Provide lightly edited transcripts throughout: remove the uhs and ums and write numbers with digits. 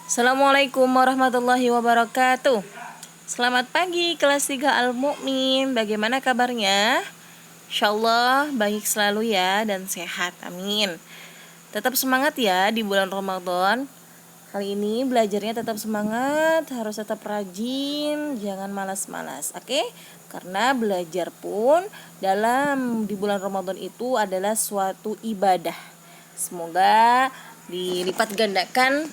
Assalamualaikum warahmatullahi wabarakatuh. Selamat pagi kelas 3 Al-Mu'min. Bagaimana kabarnya? Insyaallah baik selalu ya dan sehat. Amin. Tetap semangat ya di bulan Ramadan. Kali ini belajarnya tetap semangat, harus tetap rajin, jangan malas-malas. Oke? Karena belajar pun di bulan Ramadan itu adalah suatu ibadah. Semoga dilipat gandakan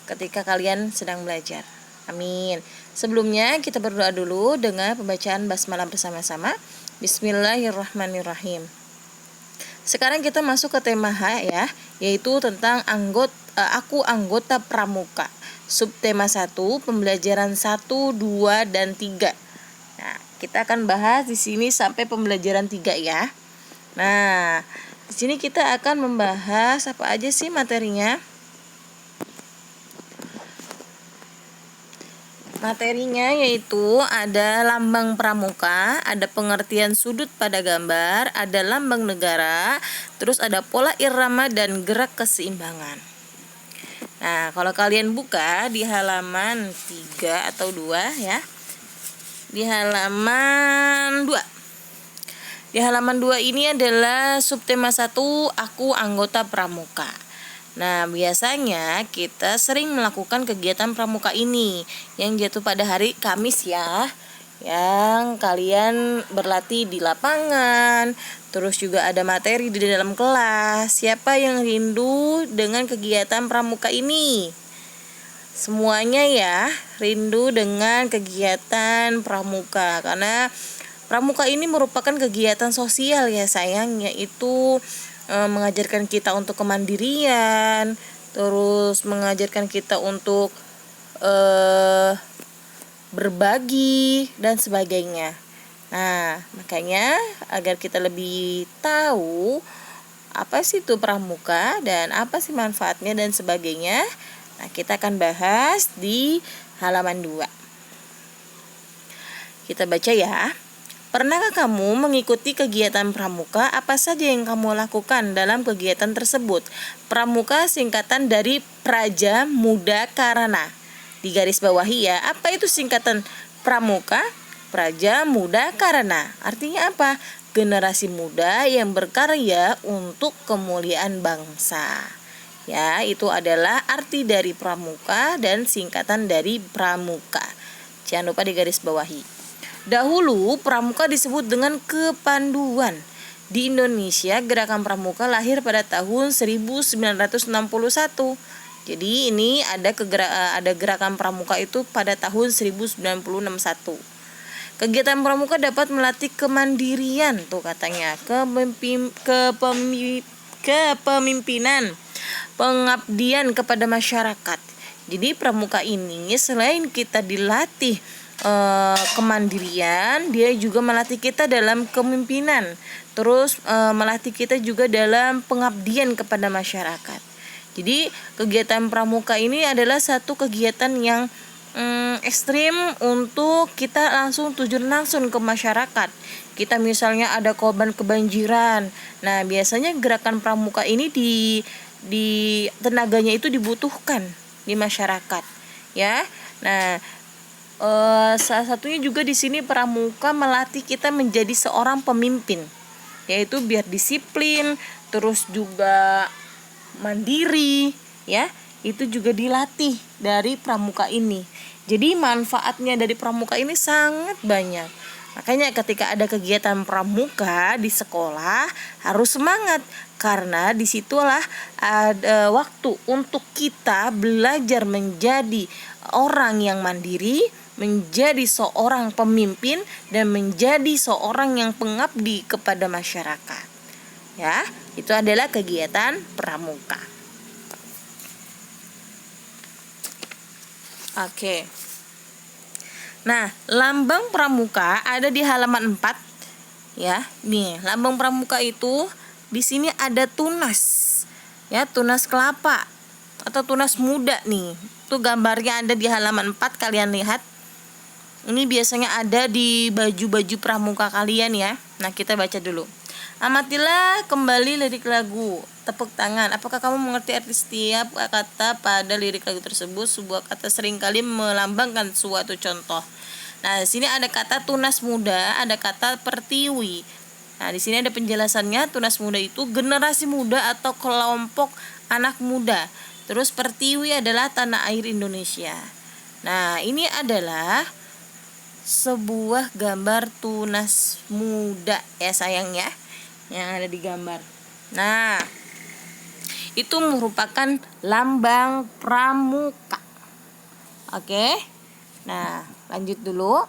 ketika kalian sedang belajar. Amin. Sebelumnya kita berdoa dulu dengan pembacaan basmalah bersama-sama. Bismillahirrahmanirrahim. Sekarang kita masuk ke tema H ya, yaitu tentang aku anggota pramuka. Subtema 1, pembelajaran 1, 2 dan 3. Nah, kita akan bahas di sini sampai pembelajaran 3 ya. Nah, di sini kita akan membahas apa aja sih materinya? Materinya yaitu ada lambang pramuka, ada pengertian sudut pada gambar, ada lambang negara, terus ada pola irama dan gerak keseimbangan. Nah, kalau kalian buka di halaman 3 atau 2 ya. Di halaman 2. Di halaman 2 ini adalah subtema 1, aku anggota pramuka. Nah, biasanya kita sering melakukan kegiatan pramuka ini yang jatuh pada hari Kamis ya. Yang kalian berlatih di lapangan, terus juga ada materi di dalam kelas. Siapa yang rindu dengan kegiatan pramuka ini? Semuanya ya, rindu dengan kegiatan pramuka karena pramuka ini merupakan kegiatan sosial ya sayang, yaitu mengajarkan kita untuk kemandirian, terus mengajarkan kita untuk berbagi dan sebagainya. Nah, makanya agar kita lebih tahu apa sih itu pramuka dan apa sih manfaatnya dan sebagainya, nah kita akan bahas di halaman 2. Kita baca ya. Pernahkah kamu mengikuti kegiatan pramuka? Apa saja yang kamu lakukan dalam kegiatan tersebut? Pramuka singkatan dari Praja Muda Karana. Di garis bawahi ya. Apa itu singkatan pramuka? Praja Muda Karana. Artinya apa? Generasi muda yang berkarya untuk kemuliaan bangsa. Ya, itu adalah arti dari pramuka dan singkatan dari pramuka. Jangan lupa di garis bawahi. Dahulu pramuka disebut dengan kepanduan. Di Indonesia gerakan pramuka lahir pada tahun 1961. Jadi ini ada gerakan pramuka itu pada tahun 1961. Kegiatan pramuka dapat melatih kemandirian tuh katanya, kepemimpinan, pengabdian kepada masyarakat. Jadi pramuka ini selain kita dilatih kemandirian, dia juga melatih kita dalam kepemimpinan, terus melatih kita juga dalam pengabdian kepada masyarakat. Jadi kegiatan pramuka ini adalah satu kegiatan yang ekstrim untuk kita terjun langsung ke masyarakat. Kita misalnya ada korban kebanjiran, nah biasanya gerakan pramuka ini di tenaganya itu dibutuhkan di masyarakat ya. Nah, salah satunya juga di sini pramuka melatih kita menjadi seorang pemimpin, yaitu biar disiplin, terus juga mandiri, ya. Itu juga dilatih dari pramuka ini. Jadi manfaatnya dari pramuka ini sangat banyak. Makanya ketika ada kegiatan pramuka di sekolah harus semangat, karena disitulah ada waktu untuk kita belajar menjadi orang yang mandiri, menjadi seorang pemimpin, dan menjadi seorang yang pengabdi kepada masyarakat. Ya, itu adalah kegiatan pramuka. Oke. Nah, lambang pramuka ada di halaman 4. Ya, nih, lambang pramuka itu di sini ada tunas. Ya, tunas kelapa atau tunas muda nih. Itu gambarnya ada di halaman 4, kalian lihat. Ini biasanya ada di baju-baju pramuka kalian ya. Nah, kita baca dulu. Amatilah kembali lirik lagu tepuk tangan. Apakah kamu mengerti arti setiap kata pada lirik lagu tersebut? Sebuah kata seringkali melambangkan suatu contoh. Nah, di sini ada kata tunas muda, ada kata pertiwi. Nah, di sini ada penjelasannya. Tunas muda itu generasi muda atau kelompok anak muda. Terus pertiwi adalah tanah air Indonesia. Nah, ini adalah sebuah gambar tunas muda ya sayang ya, yang ada di gambar. Nah, itu merupakan lambang pramuka. Oke. Nah, lanjut dulu.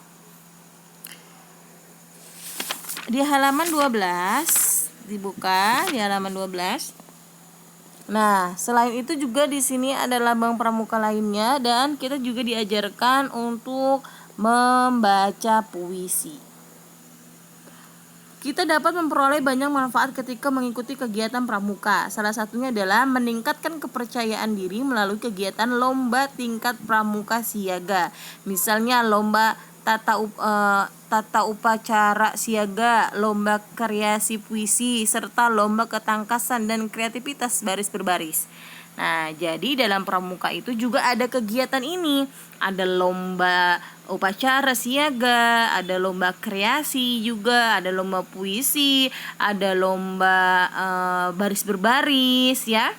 Di halaman 12, dibuka di halaman 12. Nah, selain itu juga di sini ada lambang pramuka lainnya, dan kita juga diajarkan untuk membaca puisi. Kita dapat memperoleh banyak manfaat ketika mengikuti kegiatan pramuka. Salah satunya adalah meningkatkan kepercayaan diri melalui kegiatan lomba tingkat pramuka siaga. Misalnya lomba tata upacara siaga, lomba kreasi puisi, serta lomba ketangkasan dan kreativitas baris berbaris. Nah, jadi dalam pramuka itu juga ada kegiatan ini. Ada lomba upacara siaga, ada lomba kreasi juga, ada lomba puisi, ada lomba baris berbaris ya.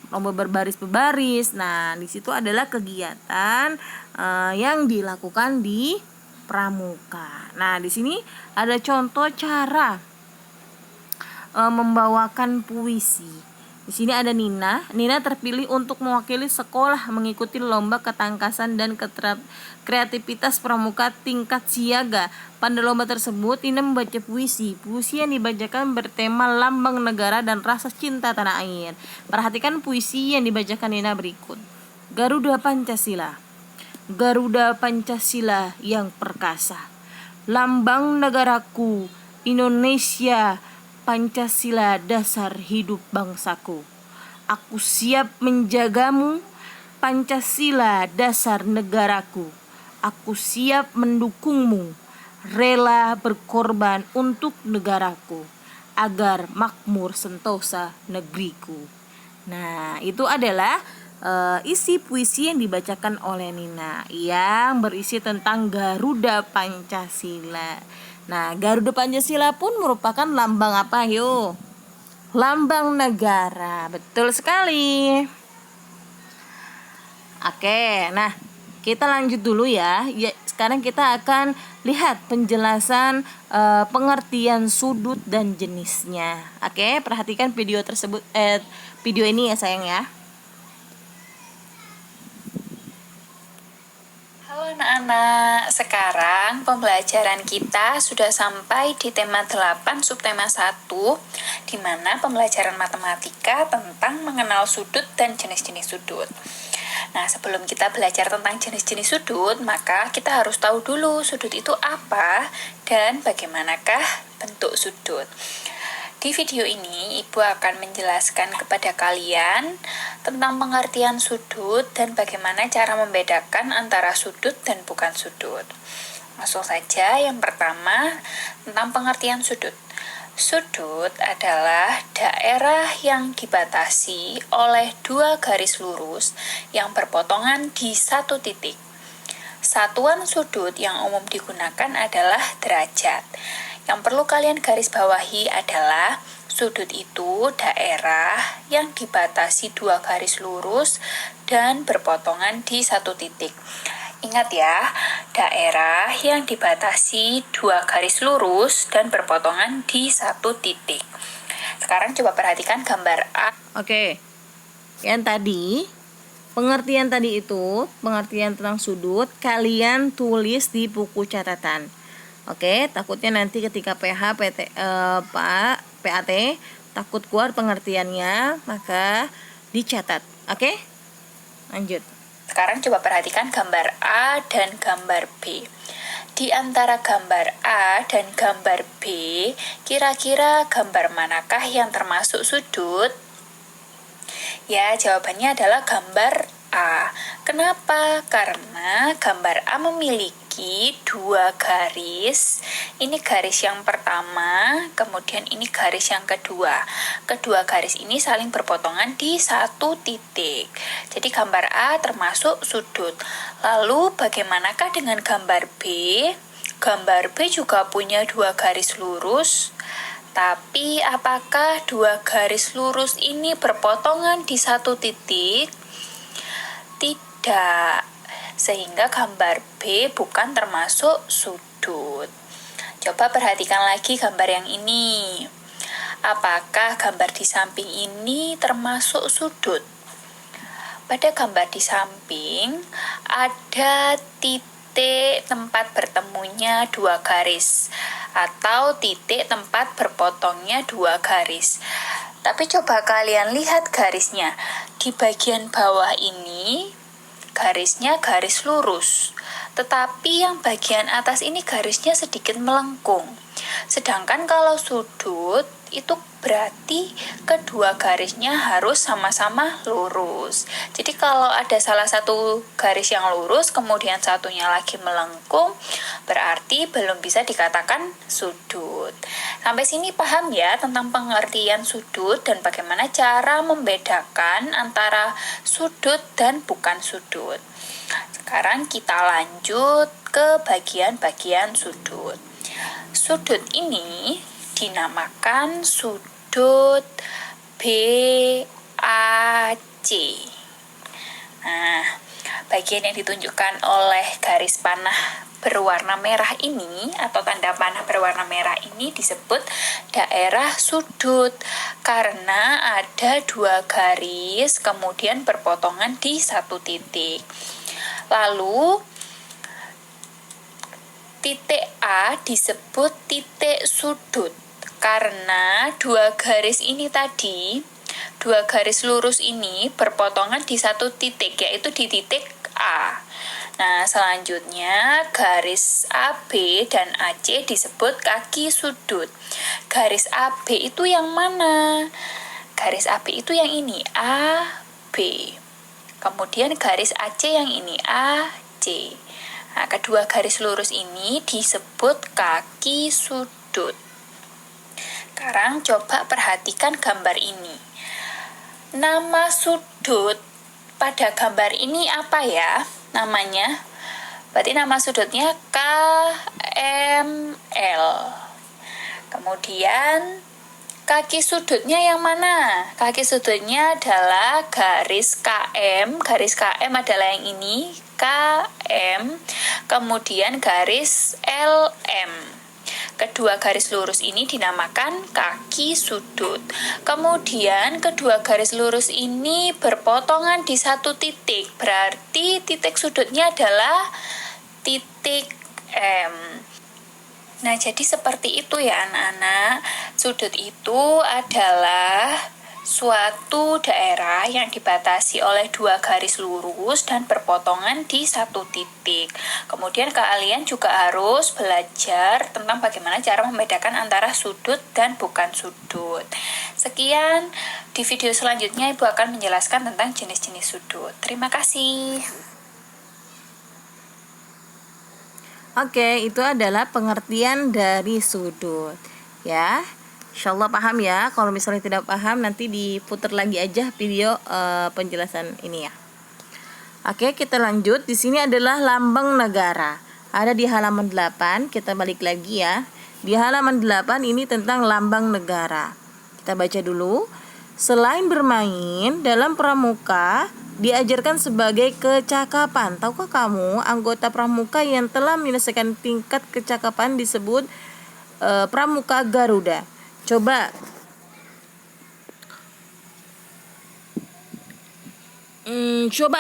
Lomba berbaris. Nah, di situ adalah kegiatan yang dilakukan di pramuka. Nah, di sini ada contoh cara membawakan puisi. Di sini ada Nina. Nina terpilih untuk mewakili sekolah mengikuti lomba ketangkasan dan kreativitas pramuka tingkat siaga. Pada lomba tersebut, Nina membaca puisi. Puisi yang dibacakan bertema lambang negara dan rasa cinta tanah air. Perhatikan puisi yang dibacakan Nina berikut. Garuda Pancasila. Garuda Pancasila yang perkasa. Lambang negaraku, Indonesia, Pancasila dasar hidup bangsaku. Aku siap menjagamu, Pancasila dasar negaraku. Aku siap mendukungmu, rela berkorban untuk negaraku, agar makmur sentosa negeriku. Nah, itu adalah isi puisi yang dibacakan oleh Nina yang berisi tentang Garuda Pancasila. Nah, Garuda Pancasila pun merupakan lambang apa, yuk? Lambang negara. Betul sekali. Oke, nah kita lanjut dulu ya. Sekarang kita akan lihat penjelasan pengertian sudut dan jenisnya. Oke, perhatikan video tersebut, video ini ya sayang ya. Halo anak-anak, sekarang pembelajaran kita sudah sampai di tema 8 subtema 1, di mana pembelajaran matematika tentang mengenal sudut dan jenis-jenis sudut. Nah, sebelum kita belajar tentang jenis-jenis sudut, maka kita harus tahu dulu sudut itu apa dan bagaimanakah bentuk sudut. Di video ini, Ibu akan menjelaskan kepada kalian tentang pengertian sudut dan bagaimana cara membedakan antara sudut dan bukan sudut. Langsung saja, yang pertama tentang pengertian sudut. Sudut adalah daerah yang dibatasi oleh dua garis lurus yang berpotongan di satu titik. Satuan sudut yang umum digunakan adalah derajat. Yang perlu kalian garis bawahi adalah sudut itu daerah yang dibatasi dua garis lurus dan berpotongan di satu titik. Ingat ya, daerah yang dibatasi dua garis lurus dan berpotongan di satu titik. Sekarang coba perhatikan gambar A. Oke, yang tadi pengertian tentang sudut kalian tulis di buku catatan. Oke, takutnya nanti ketika PAT takut keluar pengertiannya, maka dicatat. Oke, lanjut. Sekarang coba perhatikan gambar A dan gambar B. Di antara gambar A dan gambar B, kira-kira gambar manakah yang termasuk sudut? Ya, jawabannya adalah gambar A. Kenapa? Karena gambar A memiliki memiliki dua garis. Ini garis yang pertama, kemudian ini garis yang kedua. Kedua garis ini saling berpotongan di satu titik. Jadi gambar A termasuk sudut. Lalu bagaimanakah dengan gambar B? Gambar B juga punya dua garis lurus. Tapi apakah dua garis lurus ini berpotongan di satu titik? Tidak. Sehingga gambar B bukan termasuk sudut. Coba perhatikan lagi gambar yang ini. Apakah gambar di samping ini termasuk sudut? Pada gambar di samping ada titik tempat bertemunya dua garis atau titik tempat berpotongnya dua garis. Tapi coba kalian lihat garisnya. Di bagian bawah ini garisnya garis lurus, tetapi yang bagian atas ini garisnya sedikit melengkung. Sedangkan kalau sudut itu berarti kedua garisnya harus sama-sama lurus. Jadi kalau ada salah satu garis yang lurus kemudian satunya lagi melengkung, berarti belum bisa dikatakan sudut. Sampai sini paham ya tentang pengertian sudut dan bagaimana cara membedakan antara sudut dan bukan sudut. Sekarang kita lanjut ke bagian-bagian sudut. Sudut ini dinamakan sudut BAC. Nah, bagian yang ditunjukkan oleh garis panah berwarna merah ini atau tanda panah berwarna merah ini disebut daerah sudut karena ada dua garis kemudian berpotongan di satu titik. Lalu titik A disebut titik sudut karena dua garis ini tadi, dua garis lurus ini berpotongan di satu titik, yaitu di titik A. Nah, selanjutnya garis AB dan AC disebut kaki sudut. Garis AB itu yang mana? Garis AB itu yang ini, AB. Kemudian garis AC yang ini, AC. Nah, kedua garis lurus ini disebut kaki sudut. Sekarang coba perhatikan gambar ini. Nama sudut pada gambar ini apa ya namanya? Berarti nama sudutnya KML. Kemudian kaki sudutnya yang mana? Kaki sudutnya adalah garis KM. Garis KM adalah yang ini, KM. Kemudian garis LM. Kedua garis lurus ini dinamakan kaki sudut. Kemudian kedua garis lurus ini berpotongan di satu titik. Berarti titik sudutnya adalah titik M. Nah, jadi seperti itu ya anak-anak. Sudut itu adalah suatu daerah yang dibatasi oleh dua garis lurus dan berpotongan di satu titik. Kemudian kalian juga harus belajar tentang bagaimana cara membedakan antara sudut dan bukan sudut. Sekian, di video selanjutnya Ibu akan menjelaskan tentang jenis-jenis sudut. Terima kasih. Oke, itu adalah pengertian dari sudut. Ya, insyaallah paham ya. Kalau misalnya tidak paham, nanti diputar lagi aja video penjelasan ini ya. Oke, kita lanjut. Di sini adalah lambang negara. Ada di halaman 8, kita balik lagi ya. Di halaman 8 ini tentang lambang negara. Kita baca dulu. Selain bermain, dalam pramuka diajarkan sebagai kecakapan. Tahukah kamu anggota pramuka yang telah menyelesaikan tingkat kecakapan disebut pramuka Garuda? Coba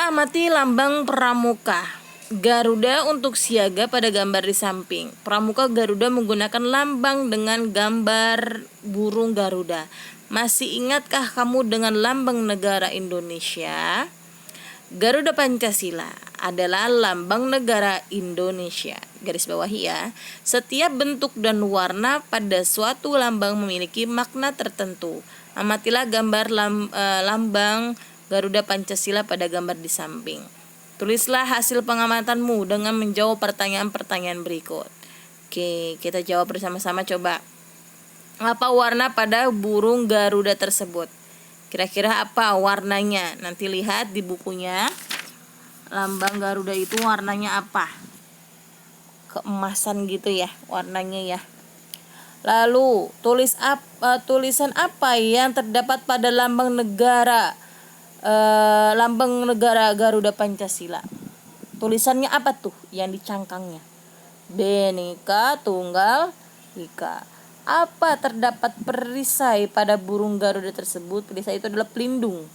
amati lambang pramuka Garuda untuk siaga pada gambar di samping. Pramuka Garuda menggunakan lambang dengan gambar burung Garuda. Masih ingatkah kamu dengan lambang negara Indonesia? Garuda Pancasila adalah lambang negara Indonesia. Garis bawahi ya. Setiap bentuk dan warna pada suatu lambang memiliki makna tertentu. Amatilah gambar lambang Garuda Pancasila pada gambar di samping. Tulislah hasil pengamatanmu dengan menjawab pertanyaan-pertanyaan berikut. Oke, kita jawab bersama-sama coba. Apa warna pada burung Garuda tersebut? Kira-kira apa warnanya? Nanti lihat di bukunya. Lambang Garuda itu warnanya apa? Keemasan gitu ya warnanya ya. Lalu tulisan apa yang terdapat pada lambang negara Garuda Pancasila? Tulisannya apa tuh yang dicangkangnya? Bhinneka Tunggal Ika. Apa terdapat perisai pada burung Garuda tersebut? Perisai itu adalah pelindung.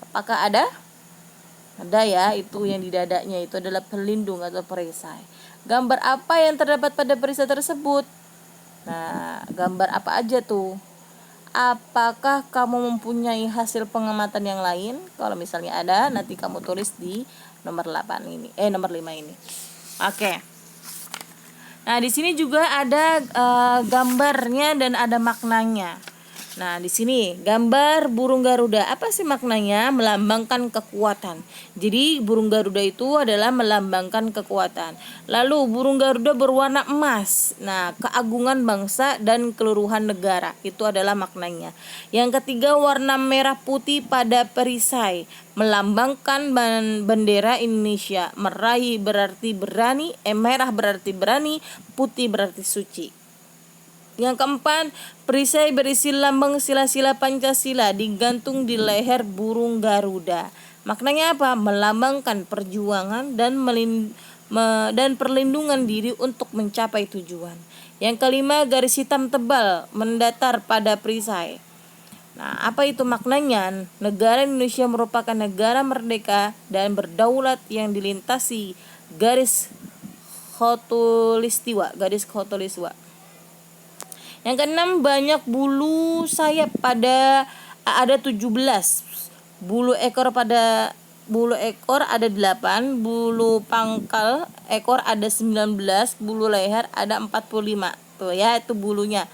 Apakah ada? Ada ya, itu yang di dadanya itu adalah pelindung atau perisai. Gambar apa yang terdapat pada perisai tersebut? Nah, gambar apa aja tuh? Apakah kamu mempunyai hasil pengamatan yang lain? Kalau misalnya ada, nanti kamu tulis di nomor 8 ini. Nomor 5 ini. Oke. Nah, di sini juga ada gambarnya dan ada maknanya. Nah, di sini gambar burung Garuda. Apa sih maknanya? Melambangkan kekuatan. Jadi, burung Garuda itu adalah melambangkan kekuatan. Lalu, burung Garuda berwarna emas. Nah, keagungan bangsa dan keluruhan negara. Itu adalah maknanya. Yang ketiga, warna merah putih pada perisai. Melambangkan bendera Indonesia. Meraih berarti berani, merah berarti berani, putih berarti suci. Yang keempat, perisai berisi lambang sila-sila Pancasila digantung di leher burung Garuda. Maknanya apa? Melambangkan perjuangan dan perlindungan diri untuk mencapai tujuan. Yang kelima, garis hitam tebal mendatar pada perisai. Nah, apa itu maknanya? Negara Indonesia merupakan negara merdeka dan berdaulat yang dilintasi garis khatulistiwa. Yang keenam, banyak bulu sayap ada 17. Bulu ekor ada 8, bulu pangkal ekor ada 19, bulu leher ada 45. Tuh ya, itu bulunya.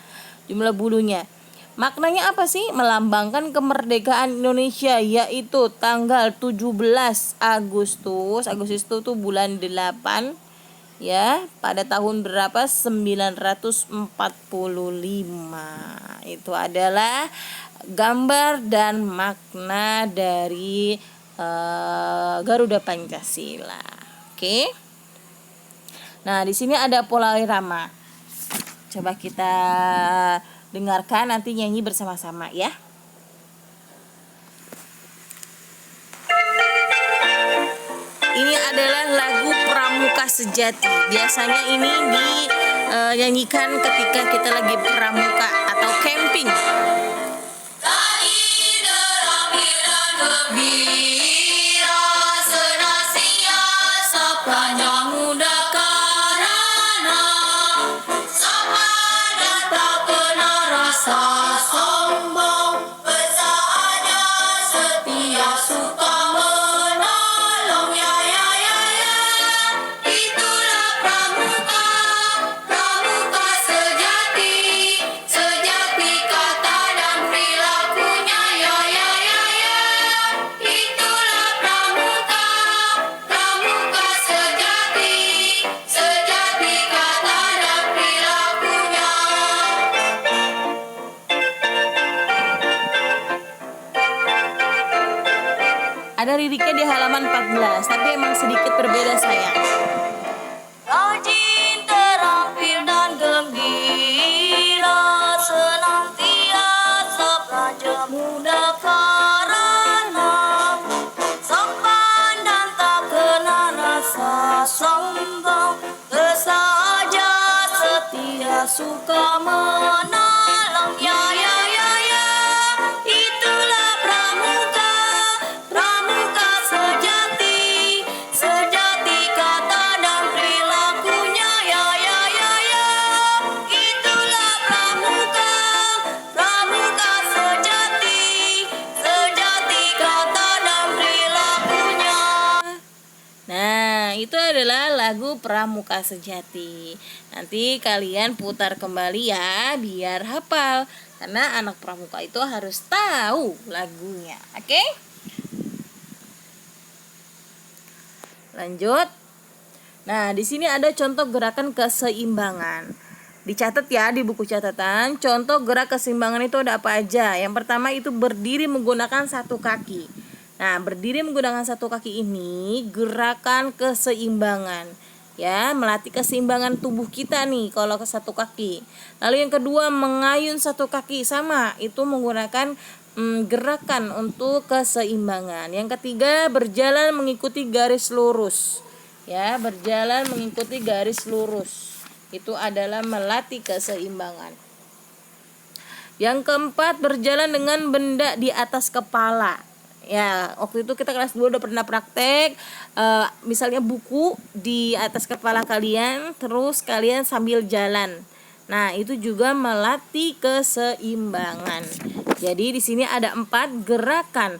Jumlah bulunya. Maknanya apa sih? Melambangkan kemerdekaan Indonesia, yaitu tanggal 17 Agustus. Agustus itu bulan 8. Ya, pada tahun berapa? 945. Itu adalah gambar dan makna dari Garuda Pancasila. Oke. Nah, di sini ada pola irama. Coba kita dengarkan, nanti nyanyi bersama-sama ya. Ini adalah lagu Pramuka Sejati. Biasanya ini dinyanyikan ketika kita lagi pramuka atau camping. Ada liriknya di halaman 14, tapi emang sedikit berbeda sayang. Rajin, terampil dan gembira, senantiasa belajar muda karena sopan dan tak kena rasa sombong, bersahaja, setia, suka menolong, ya ya ya ya. Itulah pramuka, pramuka sejati, sejati kata dan perilakunya, ya ya ya ya. Itulah pramuka, pramuka sejati, sejati kata dan perilakunya. Nah, itu adalah lagu Pramuka Sejati. Nanti kalian putar kembali ya, biar hafal. Karena anak pramuka itu harus tahu lagunya, oke? Lanjut. Nah, di sini ada contoh gerakan keseimbangan. Dicatat ya di buku catatan. Contoh gerak keseimbangan itu ada apa aja? Yang pertama itu berdiri menggunakan satu kaki. Nah, berdiri menggunakan satu kaki ini gerakan keseimbangan. Ya, melatih keseimbangan tubuh kita nih kalau ke satu kaki. Lalu yang kedua mengayun satu kaki, sama, itu menggunakan gerakan untuk keseimbangan. Yang ketiga berjalan mengikuti garis lurus. Ya, berjalan mengikuti garis lurus. Itu adalah melatih keseimbangan. Yang keempat berjalan dengan benda di atas kepala. Ya, waktu itu kita kelas 2 udah pernah praktek misalnya buku di atas kepala kalian, terus kalian sambil jalan. Nah, itu juga melatih keseimbangan. Jadi di sini ada 4 gerakan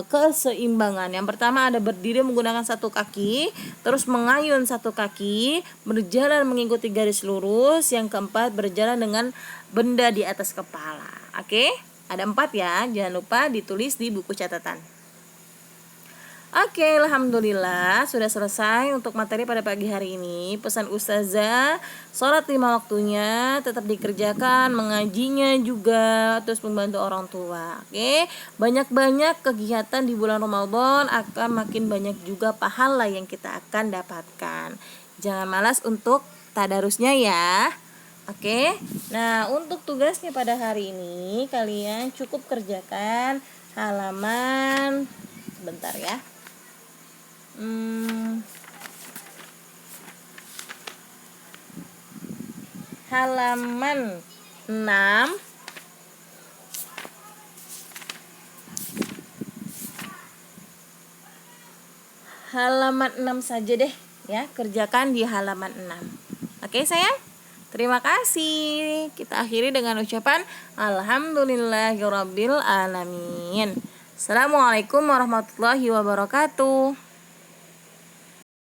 keseimbangan. Yang pertama ada berdiri menggunakan satu kaki, terus mengayun satu kaki, berjalan mengikuti garis lurus. Yang keempat berjalan dengan benda di atas kepala. Oke? Ada 4 ya, jangan lupa ditulis di buku catatan. Oke, alhamdulillah sudah selesai untuk materi pada pagi hari ini. Pesan Ustazah, sholat 5 waktunya tetap dikerjakan, mengajinya juga, terus membantu orang tua. Oke, banyak-banyak kegiatan di bulan Ramadan akan makin banyak juga pahala yang kita akan dapatkan. Jangan malas untuk tadarusnya ya. Oke, nah untuk tugasnya pada hari ini kalian cukup kerjakan halaman, sebentar ya. Halaman 6 saja deh ya, kerjakan di halaman 6. Oke sayang, terima kasih. Kita akhiri dengan ucapan alhamdulillahirabbil alamin. Assalamualaikum warahmatullahi wabarakatuh.